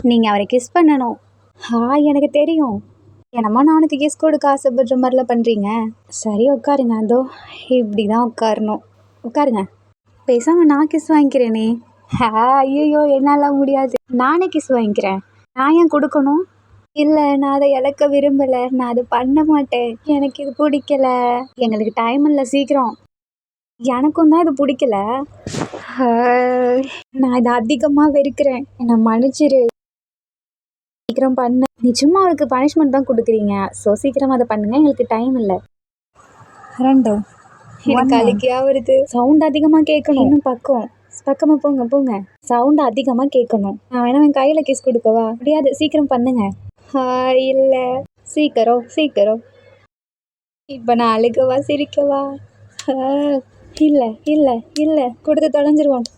நீங்கள் அவரை கிஸ் பண்ணணும். எனக்கு தெரியும். என்னம்மா நான் கிஸ் கொடுக்க ஆசைப்படுற மாதிரிலாம் பண்ணுறீங்க. சரி உட்காருங்க. அதோ இப்படி தான் உட்காரணும். உட்காருங்க. பேசாமல் நான் கிஸ் வாங்கிக்கிறேனே. ஐயோ என்னால் முடியாது. நானே கிஸ் வாங்கிக்கிறேன். நான் ஏன் கொடுக்கணும்? இல்லை, நான் அதை இழக்க விரும்பலை. நான் அதை பண்ண மாட்டேன். எனக்கு இது பிடிக்கல. எங்களுக்கு டைம் இல்லை, சீக்கிரம். எனக்கும் தான் இது பிடிக்கல. நான் இதை அதிகமாக வெறுக்கிறேன். என்னை மன்னிச்சிரு. சீக்கிரம் பண்ணு. நிச்சயமா அவருக்கு பனிஷ்மெண்ட் தான் கொடுக்குறீங்க. ஸோ சீக்கிரம் அதை பண்ணுங்க. எங்களுக்கு டைம் இல்லை. 2 எனக்கு அழுகையா வருது. சவுண்ட் அதிகமாக கேட்கணும். இன்னும் பக்கமாக போங்க. சவுண்ட் அதிகமாக கேட்கணும். நான் வேணா என் கையில் கிஸ் கொடுக்கவா? முடியாது. சீக்கிரம் பண்ணுங்க. இல்லை, சீக்கிரம். இப்போ நான் அழுகவா சிரிக்கவா? இல்லை கொடுத்து தொலைஞ்சிருவோம்.